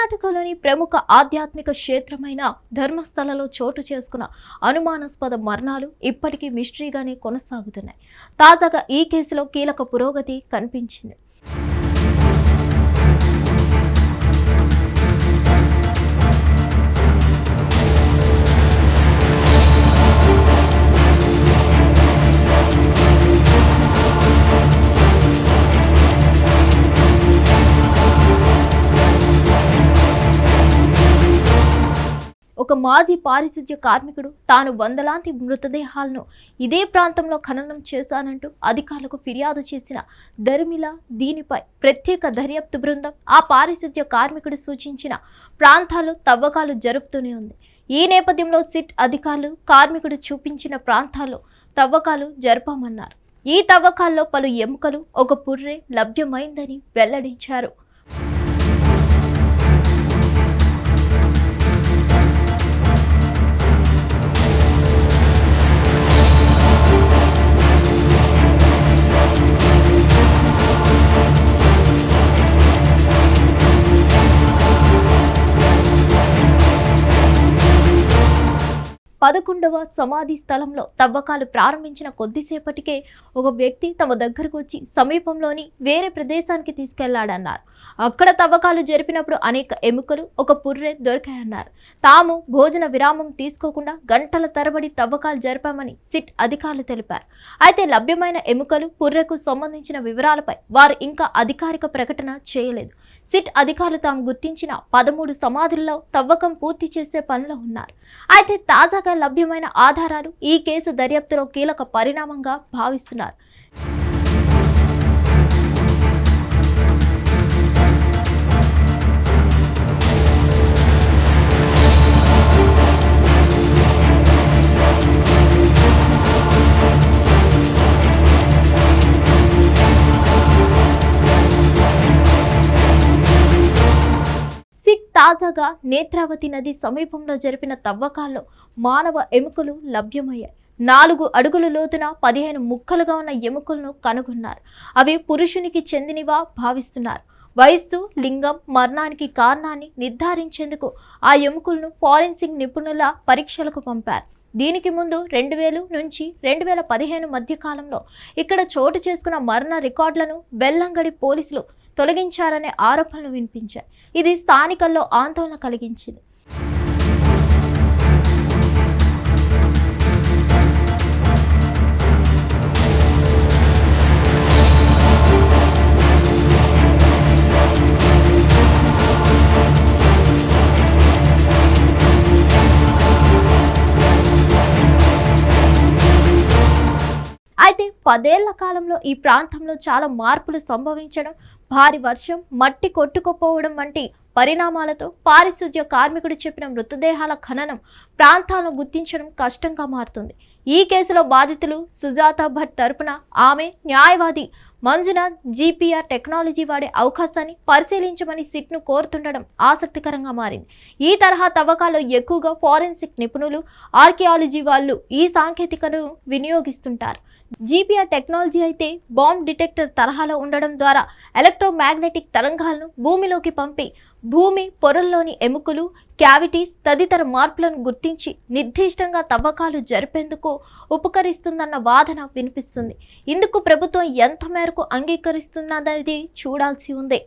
కర్ణాటకలోని ప్రముఖ ఆధ్యాత్మిక క్షేత్రమైన ధర్మస్థలలో చోటు చేసుకున్న అనుమానాస్పద మరణాలు ఇప్పటికీ మిస్టరీగానే కొనసాగుతున్నాయి. తాజాగా ఈ కేసులో కీలక పురోగతి కనిపించింది. ఒక మాజీ పారిశుద్ధ్య కార్మికుడు తాను వందలాంటి మృతదేహాలను ఇదే ప్రాంతంలో ఖననం చేశానంటూ అధికారులకు ఫిర్యాదు చేసిన ధర్మిల దీనిపై ప్రత్యేక దర్యాప్తు బృందం ఆ పారిశుద్ధ్య కార్మికుడు సూచించిన ప్రాంతాలు తవ్వకాలు జరుపుతూనే ఉంది. ఈ నేపథ్యంలో సిట్ అధికారులు కార్మికుడు చూపించిన ప్రాంతాల్లో తవ్వకాలు జరపమన్నారు. ఈ తవ్వకాల్లో పలు ఎముకలు, ఒక పుర్రె లభ్యమైందని వెల్లడించారు. పదకొండవ సమాధి స్థలంలో తవ్వకాలు ప్రారంభించిన కొద్దిసేపటికే ఒక వ్యక్తి తమ దగ్గరకు వచ్చి సమీపంలోని వేరే ప్రదేశానికి తీసుకెళ్లాడన్నారు. అక్కడ తవ్వకాలు జరిపినప్పుడు అనేక ఎముకలు, ఒక పుర్రె దొరికాయన్నారు. తాము భోజన విరామం తీసుకోకుండా గంటల తరబడి తవ్వకాలు జరిపామని సిట్ అధికారులు తెలిపారు. అయితే లభ్యమైన ఎముకలు, పుర్రెకు సంబంధించిన వివరాలపై వారు ఇంకా అధికారిక ప్రకటన చేయలేదు. సిట్ అధికారులు తాము గుర్తించిన 13 సమాధుల్లో తవ్వకం పూర్తి చేసే పనిలో ఉన్నారు. అయితే తాజాగా లభ్యమైన ఆధారాలు ఈ కేసు దర్యాప్తులో కీలక పరిణామంగా భావిస్తున్నారు. తాజాగా నేత్రావతి నది సమీపంలో జరిపిన తవ్వకాల్లో మానవ ఎముకలు లభ్యమయ్యాయి. 4 అడుగుల లోతున 15 ముక్కలుగా ఉన్న ఎముకలను కనుగొన్నారు. అవి పురుషునికి చెందినవా భావిస్తున్నారు. వయస్సు, లింగం, మరణానికి కారణాన్ని నిర్ధారించేందుకు ఆ ఎముకలను ఫోరెన్సిక్ నిపుణుల పరీక్షలకు పంపారు. దీనికి ముందు 2000 నుంచి 2015 మధ్య కాలంలో ఇక్కడ చోటు చేసుకున్న మరణ రికార్డులను బెల్లంగడి పోలీసులు తొలగించారనే ఆరోపణలు వినిపించాయి. ఇది స్థానికుల్లో ఆందోళన కలిగించింది. అయితే 10 ఏళ్ల కాలంలో ఈ ప్రాంతంలో చాలా మార్పులు సంభవించడం, భారీ వర్షం, మట్టి కొట్టుకుపోవడం వంటి పరిణామాలతో పారిశుద్ధ్య కార్మికుడు చెప్పిన మృతదేహాల ఖననం ప్రాంతాలను గుర్తించడం కష్టంగా మారుతుంది. ఈ కేసులో బాధితులు సుజాత భట్ తరపున ఆమె న్యాయవాది మంజునాథ్ జీపీఆర్ టెక్నాలజీ వాడే అవకాశాన్ని పరిశీలించమని సిట్ను కోరుతుండడం ఆసక్తికరంగా మారింది. ఈ తరహా తవ్వకాల్లో ఎక్కువగా ఫోరెన్సిక్ నిపుణులు, ఆర్కియాలజీ వాళ్ళు ఈ సాంకేతికను వినియోగిస్తుంటారు. జీపీఆర్ టెక్నాలజీ అయితే బాంబ్ డిటెక్టర్ తరహాలో ఉండడం ద్వారా ఎలక్ట్రోమాగ్నెటిక్ తరంగాలను భూమిలోకి పంపి భూమి పొరల్లోని ఎముకలు, క్యావిటీస్ తదితర మార్పులను గుర్తించి నిర్దిష్టంగా తవ్వకాలు జరిపేందుకు ఉపకరిస్తుందన్న వాదన వినిపిస్తుంది. ఇందుకు ప్రభుత్వం ఎంత మేరకు అంగీకరిస్తున్నదనేది చూడాల్సి ఉంది.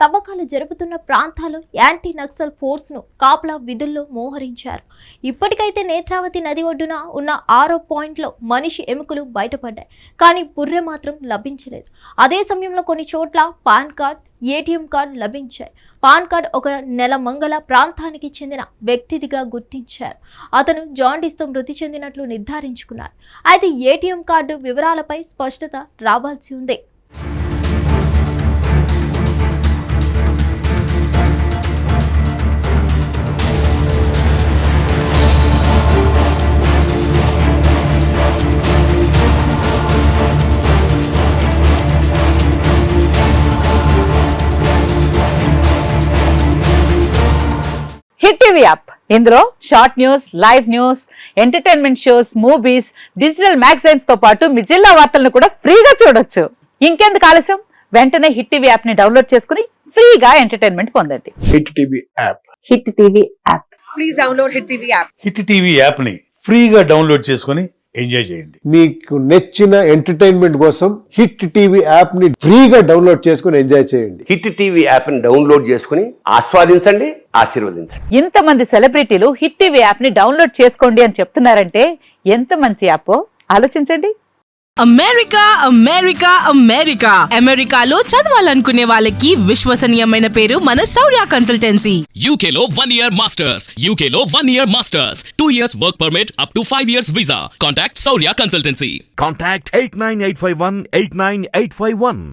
తవ్వకాలు జరుపుతున్న ప్రాంతాలు యాంటీ నక్సల్ ఫోర్స్ను కాపలా విధుల్లో మోహరించారు. ఇప్పటికైతే నేత్రావతి నది ఒడ్డున ఉన్న 6వ పాయింట్లో మనిషి ఎముకలు బయటపడ్డాయి. కానీ పుర్రె మాత్రం లభించలేదు. అదే సమయంలో కొన్ని చోట్ల పాన్ కార్డ్, ఏటీఎం కార్డు లభించాయి. పాన్ కార్డ్ ఒక నెలమంగళ ప్రాంతానికి చెందిన వ్యక్తిదిగా గుర్తించారు. అతను జాండీస్తో మృతి చెందినట్లు నిర్ధారించుకున్నారు. అయితే ఏటీఎం కార్డు వివరాలపై స్పష్టత రావాల్సి ఉంది. TV app. ఇందులో short news, live news, entertainment shows, movies, digital magazines తో పాటు మీ జిల్లా వార్తలను కూడా ఫ్రీగా చూడొచ్చు. ఇంకెందుకు ఆలస్యం, వెంటనే హిట్ టీవీ యాప్ ని డౌన్లోడ్ చేసుకుని ఫ్రీగా ఎంటర్టైన్మెంట్ పొందండి. Hit TV app. Hit TV app. Please download hit TV app. Hit TV app ని ఫ్రీగా డౌన్లోడ్ చేసుకుని ఎంజాయ్ చేయండి. మీకు నచ్చిన ఎంటర్టైన్మెంట్ కోసం హిట్ టీవీ యాప్ ని ఫ్రీగా డౌన్లోడ్ చేసుకుని ఎంజాయ్ చేయండి. హిట్ టీవీ యాప్ ని డౌన్లోడ్ చేసుకుని ఆస్వాదించండి, ఆశీర్వదించండి. ఇంతమంది సెలబ్రిటీలు హిట్ టీవీ యాప్ ని డౌన్లోడ్ చేసుకోండి అని చెప్తున్నారంటే ఎంత మంచి యాప్ ఆలోచించండి. అమెరికా అమెరికా అమెరికా అమెరికాలో చదవాలనుకునే వాళ్ళకి విశ్వసనీయమైన పేరు మన శౌర్య కన్సల్టెన్సీ. UK లో 1 year masters. UK లో 1 year masters. 2 years work permit up to 5 years visa. Contact Saurya Consultancy. Contact 89851 89851.